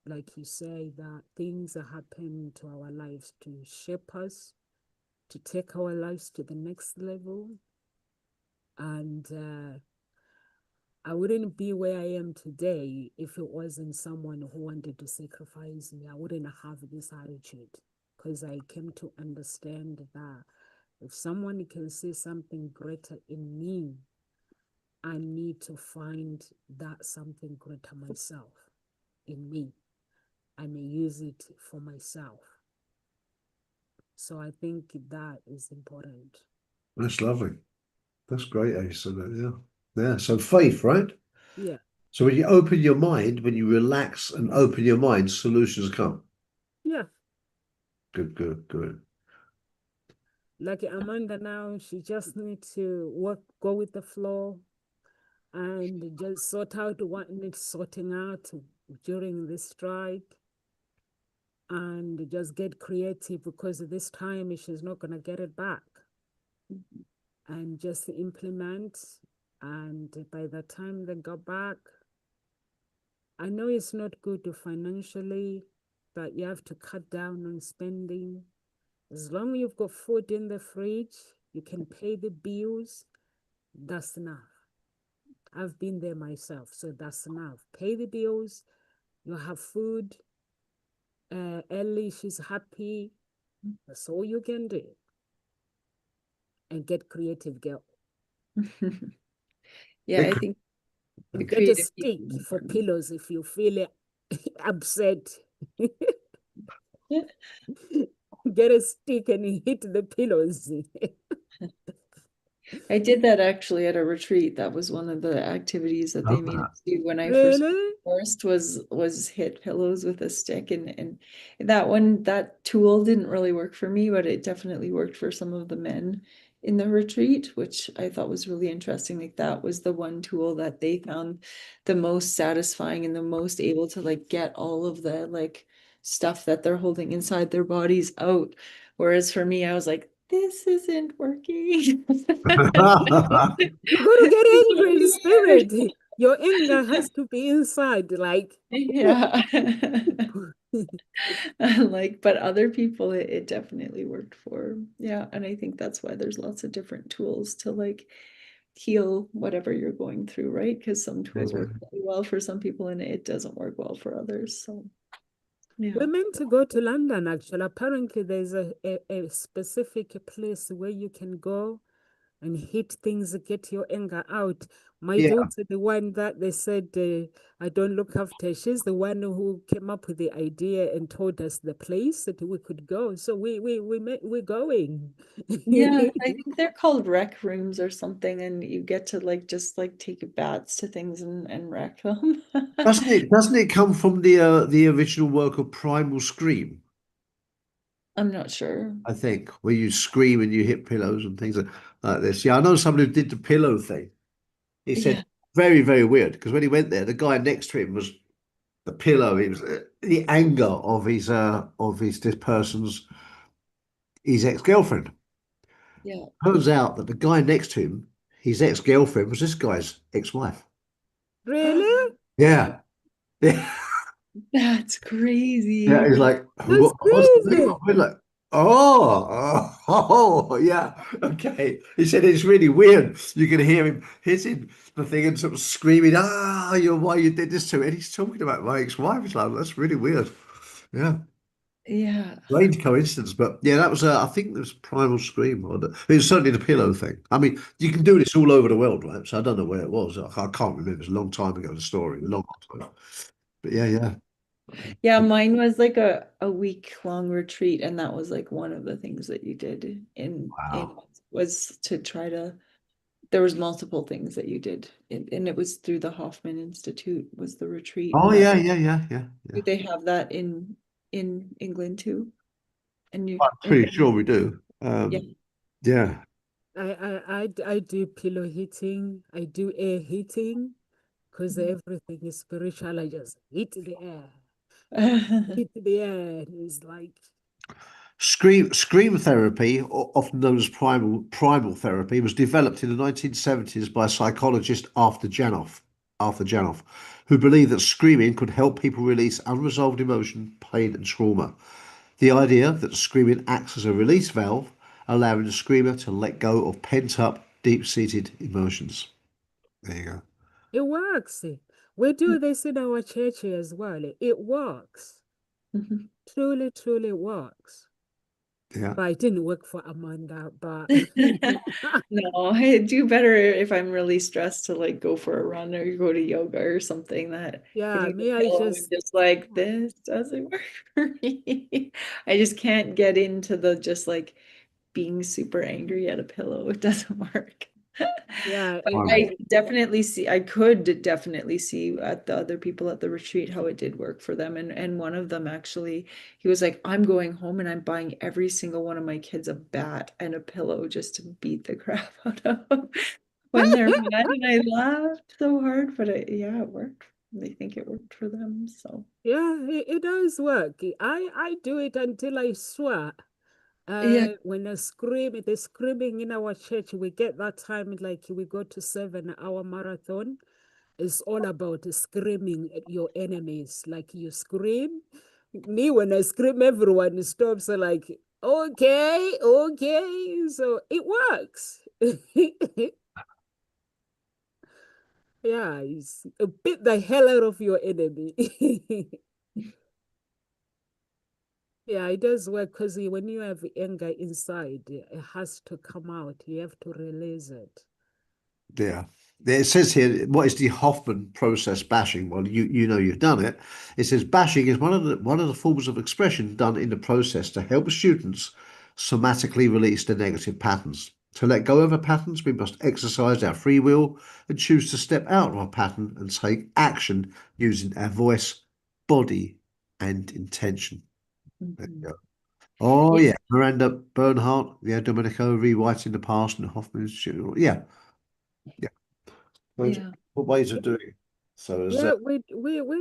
like you say, that things happen to our lives to shape us, to take our lives to the next level. And I wouldn't be where I am today if it wasn't someone who wanted to sacrifice me. I wouldn't have this attitude, because I came to understand that if someone can see something greater in me, I need to find that something greater myself in me and use it for myself. So I think that is important. That's lovely. That's great, Ace. Yeah. Yeah. So faith, right? Yeah. So when you open your mind, when you relax and open your mind, solutions come. Yeah. Good, good, good. Like Amanda now, she just needs to go with the flow and just sort out what needs sorting out during this strike, and just get creative, because this time she's not going to get it back. And just implement. And by the time they go back, I know it's not good financially, but you have to cut down on spending. As long as you've got food in the fridge, you can pay the bills, that's enough. I've been there myself, so that's enough. Pay the bills, you have food. Ellie, she's happy. That's all you can do. And get creative, girl. Yeah, I think the Get a creative stick people are for important. pillows if you feel upset. Get a stick and hit the pillows. I did that actually at a retreat. That was one of the activities that they made us do when I first Really? was hit pillows with a stick, and that tool didn't really work for me, but it definitely worked for some of the men in the retreat, which I thought was really interesting. Like that was the one tool that they found the most satisfying and the most able to like get all of the like stuff that they're holding inside their bodies out. Whereas for me, I was like, this isn't working. You gotta get angry in spirit. Your anger has to be inside, like. Yeah. Like, but other people it definitely worked for. Yeah. And I think that's why there's lots of different tools to like heal whatever you're going through, right? Because some tools work really well for some people and it doesn't work well for others. So yeah. We're meant to go to London, actually. Apparently, there's a specific place where you can go and hit things, get your anger out. My Yeah. daughter, the one that they said I don't look after, she's the one who came up with the idea and told us the place that we could go. So we're going. Yeah, I think they're called rec rooms or something, and you get to like just like take bats to things and wreck them. Doesn't it come from the original work of Primal Scream? I'm not sure. I think, where you scream and you hit pillows and things like this. Yeah, I know somebody who did the pillow thing. He said Yeah. very, very weird, because when he went there, the guy next to him was the pillow. It was the anger of this person's his ex-girlfriend. Yeah. Turns out that the guy next to him, his ex-girlfriend, was this guy's ex-wife. Really? Yeah. Yeah. That's crazy. Yeah, he's like, That's what's the name crazy. of it? Like, Yeah. Okay. He said it's really weird. You can hear him hitting the thing and sort of screaming, you're why you did this to me. And he's talking about my ex-wife. It's like, that's really weird. Yeah. Yeah. Strange coincidence, but yeah, that was I think it was Primal Scream. It was certainly the pillow thing. I mean, you can do this all over the world, right? So I don't know where it was. I can't remember. It was a long time ago, the story, a long time. But yeah, yeah. Yeah, mine was like a week long retreat, and that was like one of the things that you did in Wow. was to try to there was multiple things that you did, and it was through the Hoffman Institute was the retreat. Oh That yeah, yeah, yeah, yeah, yeah. do they have that in England too? And you I'm pretty sure we do. yeah. Yeah. I do pillow hitting. I do air hitting because everything is spiritual. I just hit the air, hit the air. And it's like, Scream therapy, often known as primal therapy, was developed in the 1970s by psychologist Arthur Janoff, who believed that screaming could help people release unresolved emotion, pain, and trauma. The idea that screaming acts as a release valve, allowing the screamer to let go of pent-up, deep-seated emotions. There you go. it works. We do this in our church as well. It works. Mhm. Truly, truly works. Yeah. But it didn't work for Amanda. But No, I do better if I'm really stressed to like go for a run or go to yoga or something that yeah, hitting the me, I pillow and just, just like this doesn't work for me. I just can't get into the just like being super angry at a pillow. It doesn't work. yeah, But I definitely see, I could definitely see at the other people at the retreat how it did work for them. And one of them actually, he was like, I'm going home and I'm buying every single one of my kids a bat and a pillow just to beat the crap out of them when they're mad. And I laughed so hard, but yeah, it worked. I think it worked for them. So yeah, it does work. I do it until I swear. yeah. When the screaming in our church, we get that time like we go to 7 hour marathon. It's all about screaming at your enemies. Like you scream. Me, when I scream, everyone stops. So like, okay, okay. So it works. Yeah, it's beat the hell out of your enemy. Yeah, it does work because when you have anger inside, it has to come out. You have to release it. Yeah. It says here, what is the Hoffman process bashing? Well, you know you've done it. It says bashing is one of the forms of expression done in the process to help students somatically release the negative patterns. To let go of our patterns, we must exercise our free will and choose to step out of a pattern and take action using our voice, body, and intention. There you Mhm. go. Oh Yeah. yeah, Miranda Bernhardt, yeah, Domenico rewriting the past and Hoffman Institute. Yeah, yeah. Those Yeah. are ways of doing it. So as Yeah, we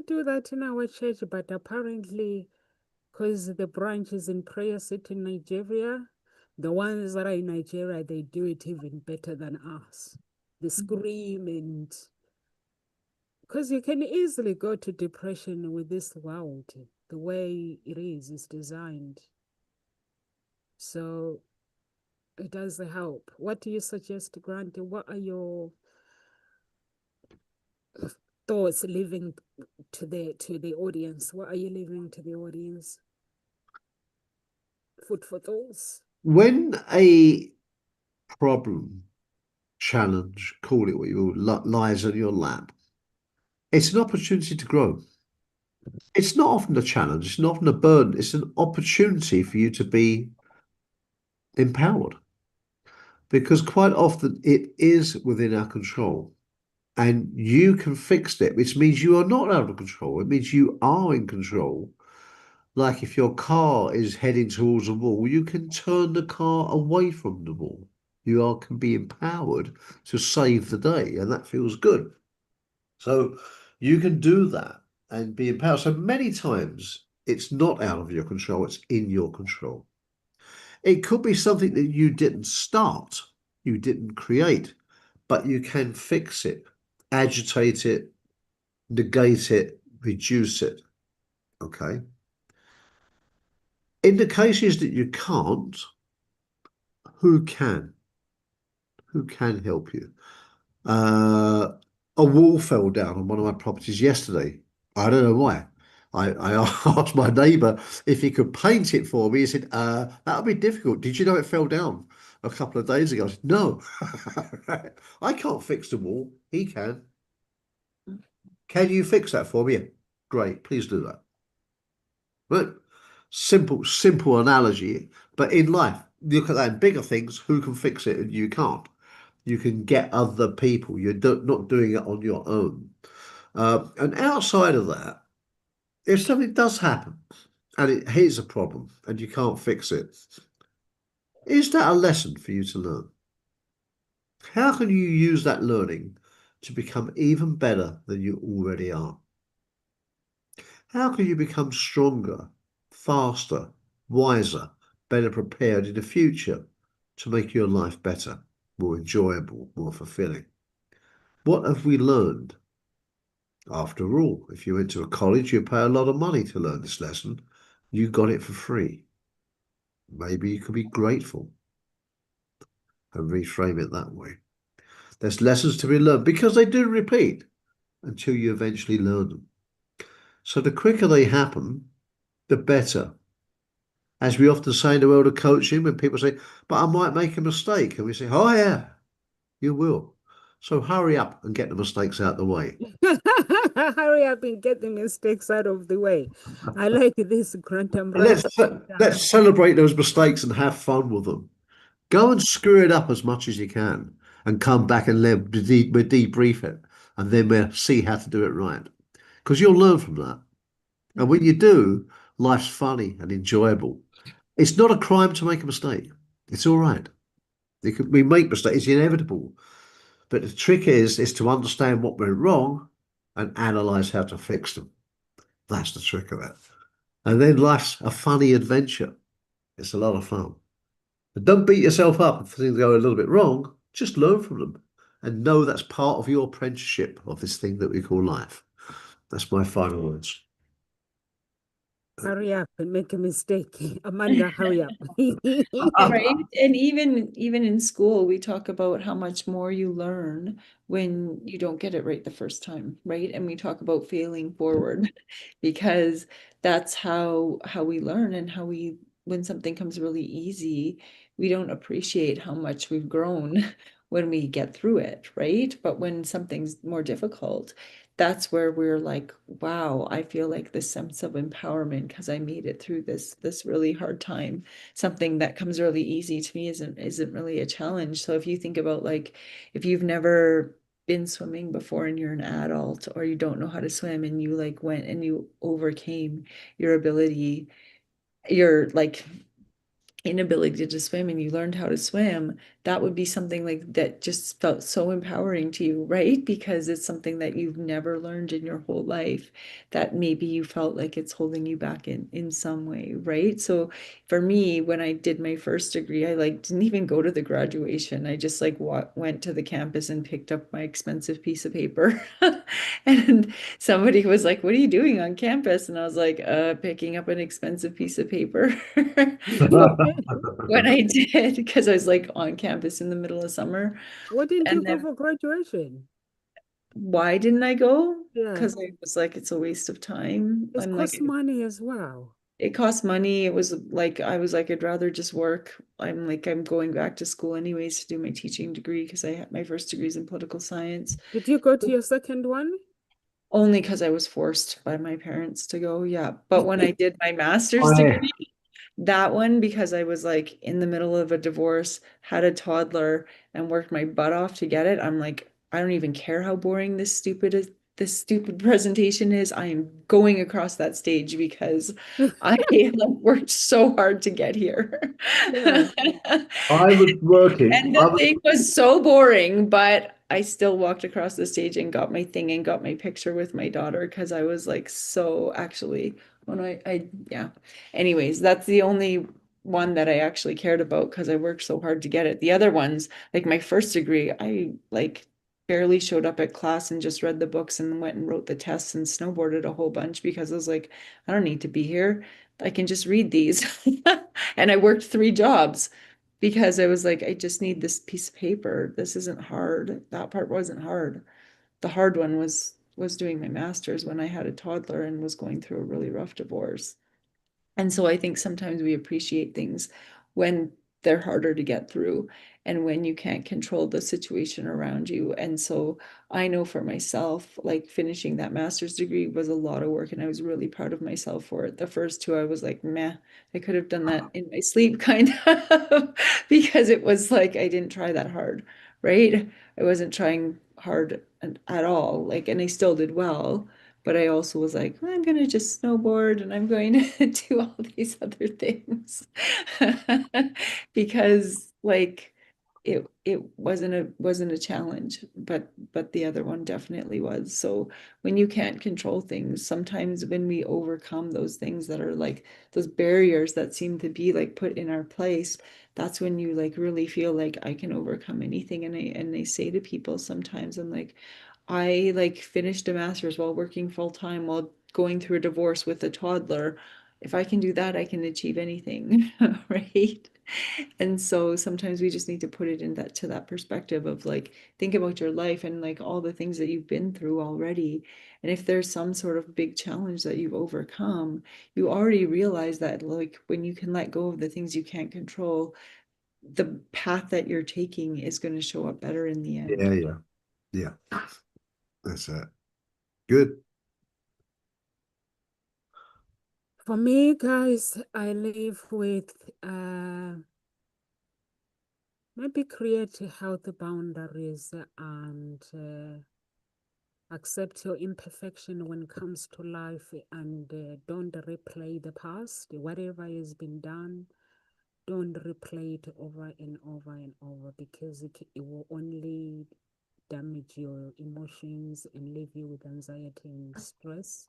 do that in our church, but apparently, because the branch is in Prayer City, Nigeria, the ones that are in Nigeria, they do it even better than us. They scream and because you can easily go to depression with this world, the way it is designed. So it does help. What do you suggest, Grant? What are your thoughts leaving to the audience? What are you leaving to the audience? Food for thoughts. when a problem, challenge, call it what you will, lies on your lap, it's an opportunity to grow. It's not often a challenge, it's not often a burden, it's an opportunity for you to be empowered. Because quite often it is within our control and you can fix it, which means you are not out of control. It means you are in control. Like if your car is heading towards a wall, you can turn the car away from the wall. Can be empowered to save the day, and that feels good. So you can do that and be empowered. So many times it's not out of your control, it's in your control. It could be something that you didn't start, you didn't create, but you can fix it, agitate it, negate it, reduce it. Okay. In the cases that you can't, who can? Who can help you? Uh, a wall fell down on one of my properties yesterday. I don't know why. I asked my neighbour if he could paint it for me. He said, that would be difficult. Did you know it fell down a couple of days ago? I said, no. I can't fix the wall. He can. Can you fix that for me? Yeah. Great. Please do that. But simple analogy. But in life, look at that in bigger things, who can fix it and you can't. You can get other people. You're not doing it on your own. And outside of that, if something does happen and it is a problem and you can't fix it, is that a lesson for you to learn? How can you use that learning to become even better than you already are? How can you become stronger, faster, wiser, better prepared in the future to make your life better, more enjoyable, more fulfilling? What have we learned? After all, if you went to a college, you pay a lot of money to learn this lesson. You got it for free. Maybe you could be grateful and reframe it that way. There's lessons to be learned because they do repeat until you eventually learn them. So the quicker they happen, the better. As we often say in the world of coaching, when people say, but I might make a mistake, and we say, oh yeah, you will. So hurry up and get the mistakes out of the way. Hurry up and get the mistakes out of the way. I like this, Grant And Umbrella. let's celebrate those mistakes and have fun with them. Go and screw it up as much as you can and come back and we'll debrief it and then we'll see how to do it right. Because you'll learn from that. And when you do, life's funny and enjoyable. It's not a crime to make a mistake. It's all right. We make mistakes, it's inevitable. But the trick is to understand what went wrong and analyze how to fix them. That's the trick of it. And then life's a funny adventure. It's a lot of fun. But don't beat yourself up if things go a little bit wrong. Just learn from them and know that's part of your apprenticeship of this thing that we call life. That's my final words. Hurry up and make a mistake. Amanda, hurry up. Right. And even in school, we talk about how much more you learn when you don't get it right the first time, right? And we talk about failing forward because that's how we learn and how we when something comes really easy, we don't appreciate how much we've grown when we get through it, right? But when something's more difficult, that's where we're like, wow, I feel like this sense of empowerment because I made it through this really hard time. Something that comes really easy to me isn't really a challenge. So if you think about like if you've never been swimming before and you're an adult or you don't know how to swim and you like went and you overcame your ability, your like inability to swim and you learned how to swim, that would be something like that just felt so empowering to you, right? Because it's something that you've never learned in your whole life that maybe you felt like it's holding you back in some way, right? So for me, when I did my first degree, I like didn't even go to the graduation. I just like went to the campus and picked up my expensive piece of paper. And somebody was like, "What are you doing on campus?" And I was like, picking up an expensive piece of paper." When I did, because I was like on campus in the middle of summer. What didn't you And go then for graduation? why didn't I go? Yeah, Because I was like, it's a waste of time. it I'm like, costs money as well. it cost money. It was like, I was like, I'd rather just work. I'm like, I'm going back to school anyways to do my teaching degree because I had my first degrees in political science. Did you go to your second one? Only because I was forced by my parents to go. Yeah. But when I did my master's I, degree, that one, because I was like in the middle of a divorce, had a toddler, and worked my butt off to get it. I'm like, I don't even care how boring this stupid presentation is. I am going across that stage because I like, worked so hard to get here. Yeah. I was working. And the thing was so boring, but I still walked across the stage and got my thing and got my picture with my daughter because I was like so actually when I yeah. Anyways, that's the only one that I actually cared about because I worked so hard to get it. The other ones, like my first degree, I like barely showed up at class and just read the books and went and wrote the tests and snowboarded a whole bunch because I was like, I don't need to be here. I can just read these. And I worked 3 jobs because I was like, I just need this piece of paper. This isn't hard. That part wasn't hard. The hard one was doing my master's when I had a toddler and was going through a really rough divorce. And so I think sometimes we appreciate things when they're harder to get through and when you can't control the situation around you. And so I know for myself, like finishing that master's degree was a lot of work and I was really proud of myself for it. The first 2, I was like, meh, I could have done that in my sleep kind of because it was like I didn't try that hard, right? I wasn't trying hard at all. Like, and I still did well. But I also was like, I'm going to just snowboard and I'm going to do all these other things because like it wasn't a challenge, but the other one definitely was. So when you can't control things, sometimes when we overcome those things that are like those barriers that seem to be like put in our place, that's when you like really feel like I can overcome anything. And I say to people sometimes, I'm like, I like finished a master's while working full time while going through a divorce with a toddler. If I can do that, I can achieve anything, right? And so sometimes we just need to put it in that perspective of like think about your life and like all the things that you've been through already. And if there's some sort of big challenge that you've overcome, you already realize that like when you can let go of the things you can't control, the path that you're taking is going to show up better in the end. Yeah. That's it. Good. For me, guys, I live with maybe create healthy boundaries and accept your imperfection when it comes to life and don't replay the past. Whatever has been done, don't replay it over and over and over because it will only damage your emotions and leave you with anxiety and stress.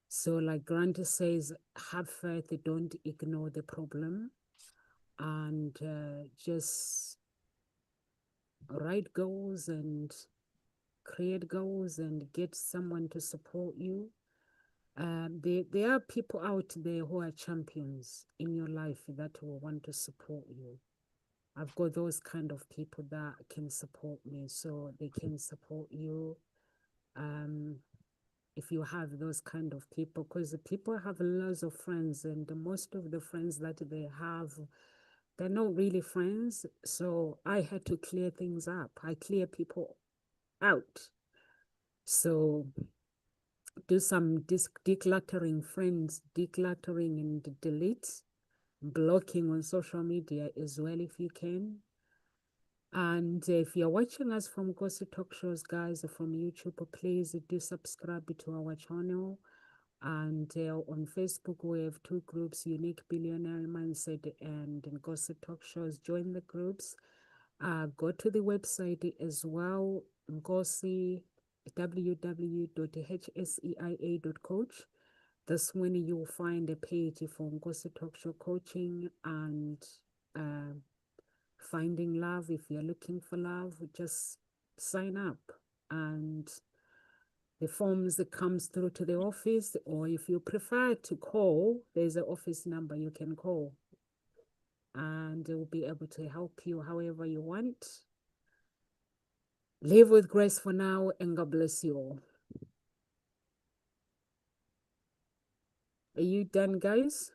So like Grant says, have faith, don't ignore the problem and just write goals and create goals and get someone to support you. There are people out there who are champions in your life that will want to support you. I've got those kind of people that can support me, so they can support you. If you have those kind of people, because people have lots of friends, and most of the friends that they have, they're not really friends. So I had to clear things up. I clear people out. So do some decluttering friends, decluttering and delete, blocking on social media as well if you can. And if you're watching us from Gossip Talk Shows, guys, from YouTube, please do subscribe to our channel. And on Facebook, we have 2 groups, Unique Billionaire Mindset and Gossip Talk Shows. Join the groups. Go to the website as well, Ngosi, www.hseia.coach. That's when you will find a page for Ngosi Talk Show coaching and finding love. If you're looking for love, just sign up and the forms that comes through to the office, or if you prefer to call, there's an office number you can call and they will be able to help you however you want. Live with grace for now, and God bless you all. Are you done, guys?